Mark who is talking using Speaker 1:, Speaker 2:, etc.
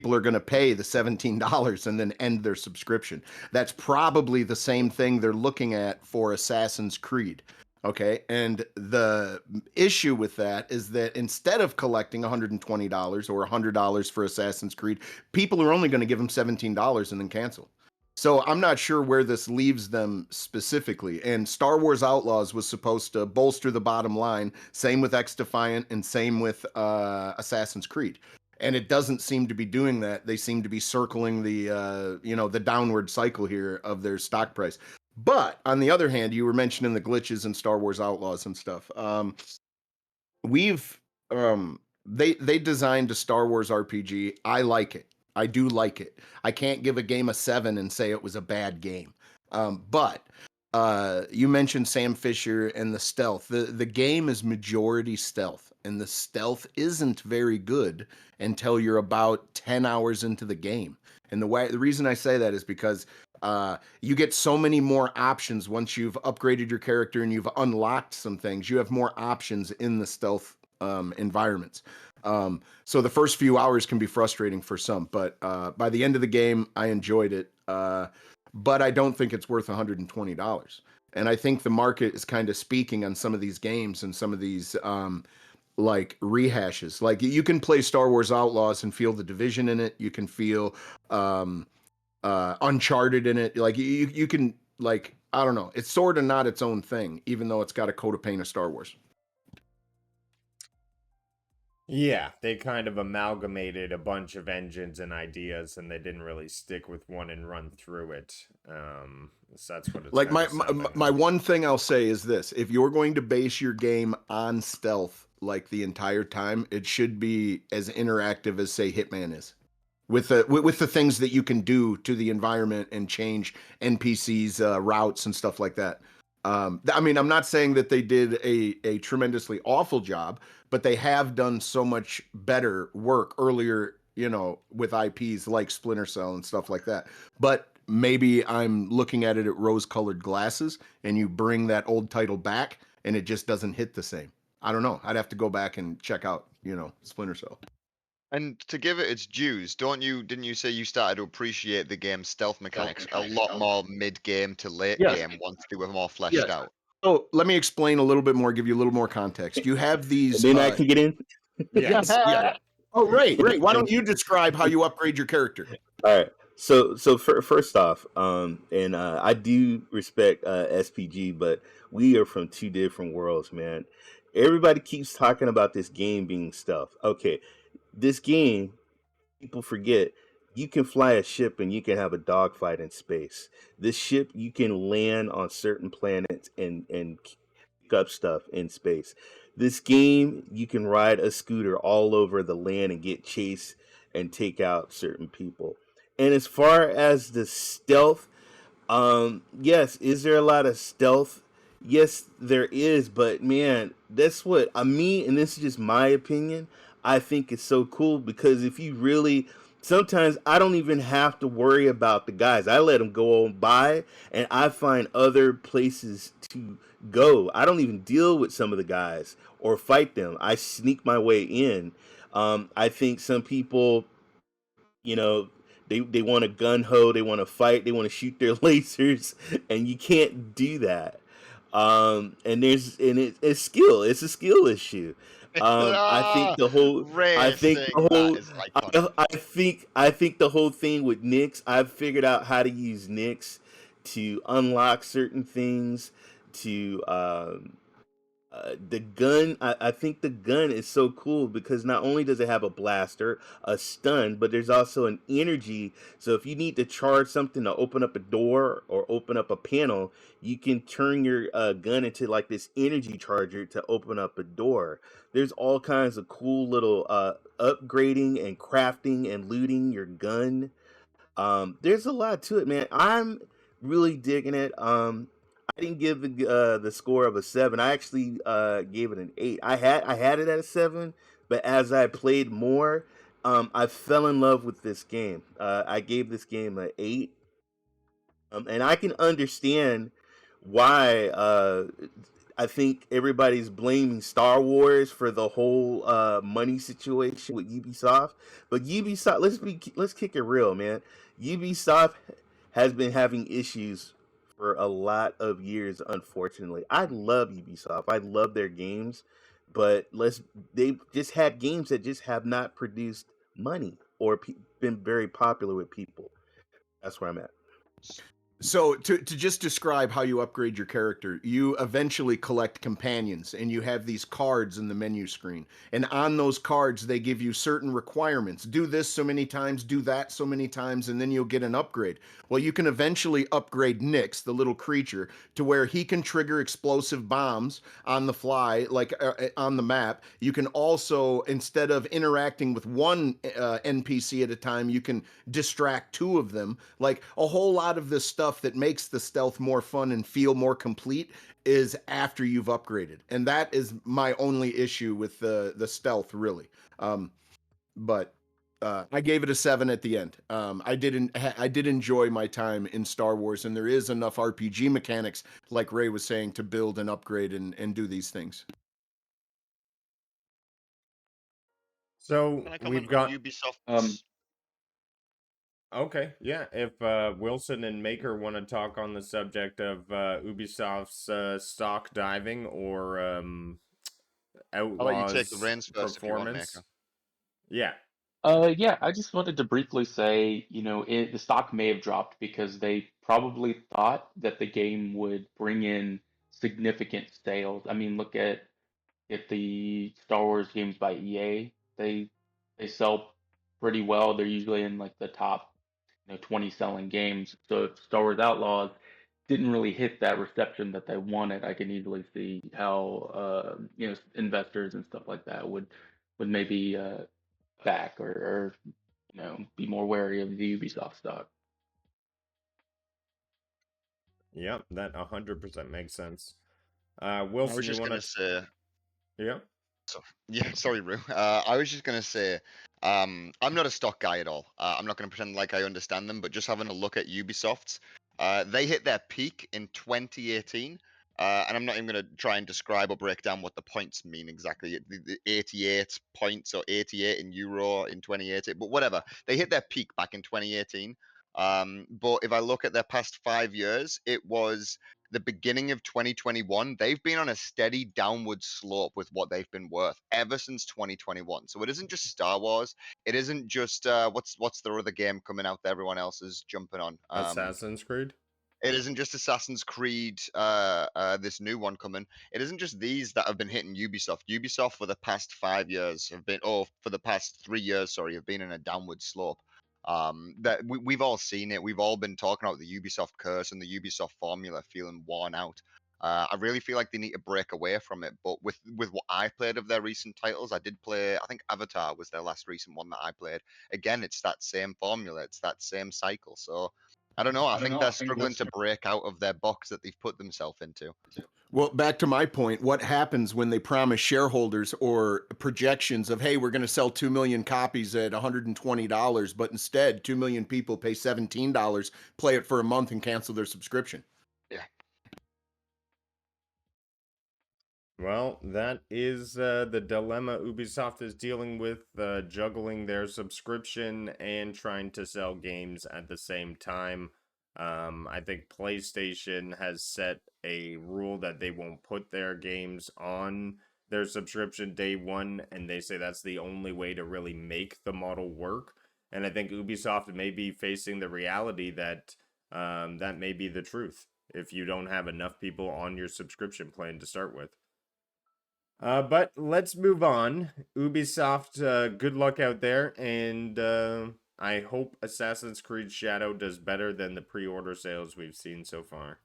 Speaker 1: people are going to pay the $17 and then end their subscription. That's probably the same thing they're looking at for Assassin's Creed. Okay. And the issue with that is that instead of collecting $120 or $100 for Assassin's Creed, people are only going to give them $17 and then cancel. So I'm not sure where this leaves them specifically. And Star Wars Outlaws was supposed to bolster the bottom line. Same with X Defiant and same with Assassin's Creed. And it doesn't seem to be doing that. They seem to be circling the downward cycle here of their stock price. But on the other hand, you were mentioning the glitches in Star Wars Outlaws and stuff. We've they designed a Star Wars RPG. I like it. I do like it. I can't give a game a 7 and say it was a bad game. But you mentioned Sam Fisher and the stealth. The game is majority stealth, and the stealth isn't very good until you're about 10 hours into the game. And the reason I say that is because you get so many more options once you've upgraded your character and you've unlocked some things. You have more options in the stealth environments. So the first few hours can be frustrating for some, but by the end of the game, I enjoyed it. But I don't think it's worth $120. And I think the market is kind of speaking on some of these games and some of these like rehashes. Like you can play Star Wars Outlaws and feel the Division in it. You can feel Uncharted in it. Like you can like I don't know. It's sort of not its own thing, even though it's got a coat of paint of Star Wars.
Speaker 2: Yeah, they kind of amalgamated a bunch of engines and ideas, and they didn't really stick with one and run through it. So that's what it's
Speaker 1: like my,
Speaker 2: my,
Speaker 1: my one thing I'll say is this: if you're going to base your game on stealth like the entire time, it should be as interactive as say Hitman is. With the things that you can do to the environment and change NPCs routes and stuff like that. I mean, I'm not saying that they did a tremendously awful job, but they have done so much better work earlier, with IPs like Splinter Cell and stuff like that. But maybe I'm looking at it at rose-colored glasses, and you bring that old title back, and it just doesn't hit the same. I don't know. I'd have to go back and check out, Splinter Cell.
Speaker 3: And to give it its dues, didn't you say you started to appreciate the game's stealth mechanics a lot more mid-game to late
Speaker 1: Yes.
Speaker 3: game once they were more fleshed
Speaker 1: Yes.
Speaker 3: out?
Speaker 1: So let me explain a little bit more, give you a little more context. You have these.
Speaker 4: Then I can get in.
Speaker 1: Yes. Yeah. Oh, right. Why don't you describe how you upgrade your character?
Speaker 4: All right. So first off, and I do respect SPG, but we are from two different worlds, man. Everybody keeps talking about this game being stealth. Okay, this game, people forget you can fly a ship and you can have a dogfight in space. This ship you can land on certain planets and pick up stuff in space. This game you can ride a scooter all over the land and get chased and take out certain people. And as far as the stealth, yes, is there a lot of stealth? Yes, there is, but man, that's what I mean, and this is just my opinion. I think it's so cool because if you really, sometimes I don't even have to worry about the guys. I let them go on by, and I find other places to go. I don't even deal with some of the guys or fight them. I sneak my way in. I think some people, you know, they want to gun ho, they want to fight, they want to shoot their lasers, and you can't do that. It's skill. It's a skill issue. I think the whole. I think
Speaker 3: Racing,
Speaker 4: the
Speaker 3: that
Speaker 4: whole.
Speaker 3: is iconic.
Speaker 4: I think the whole thing with Nyx. I've figured out how to use Nyx to unlock certain things. To the gun, I think the gun is so cool because not only does it have a blaster, a stun, but there's also an energy. So if you need to charge something to open up a door or open up a panel, you can turn your gun into like this energy charger to open up a door. There's all kinds of cool little upgrading and crafting and looting your gun. There's a lot to it, man. I'm really digging it. I didn't give the score of a 7. I actually gave it an 8. I had it at a 7, but as I played more, I fell in love with this game. I gave this game an 8, and I can understand why I think everybody's blaming Star Wars for the whole money situation with Ubisoft. But Ubisoft, let's kick it real, man. Ubisoft has been having issues for a lot of years, unfortunately. I love Ubisoft. I love their games, but they've just had games that just have not produced money or been very popular with people. That's where I'm at.
Speaker 1: So to just describe how you upgrade your character, you eventually collect companions and you have these cards in the menu screen. And on those cards they give you certain requirements. Do this so many times, do that so many times, and then you'll get an upgrade. Well, you can eventually upgrade Nyx, the little creature, to where he can trigger explosive bombs on the fly, like on the map. You can also, instead of interacting with one NPC at a time, you can distract two of them. Like a whole lot of this stuff that makes the stealth more fun and feel more complete is after you've upgraded, and that is my only issue with the stealth, really. But I gave it a 7 at the end. I did enjoy my time in Star Wars, and there is enough RPG mechanics, like Ray was saying, to build and upgrade and do these things.
Speaker 2: So
Speaker 3: Can I
Speaker 2: we've
Speaker 3: comment on
Speaker 2: got
Speaker 3: Ubisoft's?
Speaker 2: okay, yeah. If Wilson and Maker want to talk on the subject of Ubisoft's stock diving or
Speaker 3: I'll let you take the
Speaker 2: Outlaws
Speaker 3: reins first if you want,
Speaker 2: performance,
Speaker 3: Maker.
Speaker 2: yeah,
Speaker 5: Yeah, I just wanted to briefly say, the stock may have dropped because they probably thought that the game would bring in significant sales. I mean, look at the Star Wars games by EA. They sell pretty well. They're usually in like the top, 20 selling games. So if Star Wars Outlaws didn't really hit that reception that they wanted, I can easily see how investors and stuff like that would maybe back or be more wary of the Ubisoft stock.
Speaker 2: yep, that 100% makes sense.
Speaker 3: I
Speaker 2: Wilson,
Speaker 3: was
Speaker 2: you
Speaker 3: just
Speaker 2: want
Speaker 3: gonna
Speaker 2: to?
Speaker 3: say,
Speaker 2: Yeah,
Speaker 3: so, yeah, sorry, Rue. I was just gonna say, I'm not a stock guy at all. I'm not gonna pretend like I understand them, but just having a look at Ubisoft's, they hit their peak in 2018. And I'm not even going to try and describe or break down what the points mean exactly. The 88 points or 88 in euro in 2018, but whatever. They hit their peak back in 2018. But if I look at their past 5 years, it was the beginning of 2021. They've been on a steady downward slope with what they've been worth ever since 2021. So it isn't just Star Wars. It isn't just what's the other game coming out that everyone else is jumping on.
Speaker 2: Assassin's Creed.
Speaker 3: It isn't just Assassin's Creed, this new one coming. It isn't just these that have been hitting Ubisoft. Ubisoft for the past 5 years have been, oh, for the past 3 years, sorry, have been in a downward slope. That we've all seen it. We've all been talking about the Ubisoft curse and the Ubisoft formula feeling worn out. I really feel like they need to break away from it. But with what I played of their recent titles, I did play. I think Avatar was their last recent one that I played. Again, it's that same formula. It's that same cycle. So I don't know. I think they're struggling to break out of their box that they've put themselves into.
Speaker 1: Well, back to my point, what happens when they promise shareholders or projections of, hey, we're going to sell 2 million copies at $120, but instead 2 million people pay $17, play it for a month and cancel their subscription?
Speaker 3: Yeah.
Speaker 2: Well, that is the dilemma Ubisoft is dealing with, juggling their subscription and trying to sell games at the same time. I think PlayStation has set a rule that they won't put their games on their subscription day one, and they say that's the only way to really make the model work. And I think Ubisoft may be facing the reality that that may be the truth if you don't have enough people on your subscription plan to start with. But let's move on. Ubisoft, good luck out there, and I hope Assassin's Creed Shadow does better than the pre-order sales we've seen so far.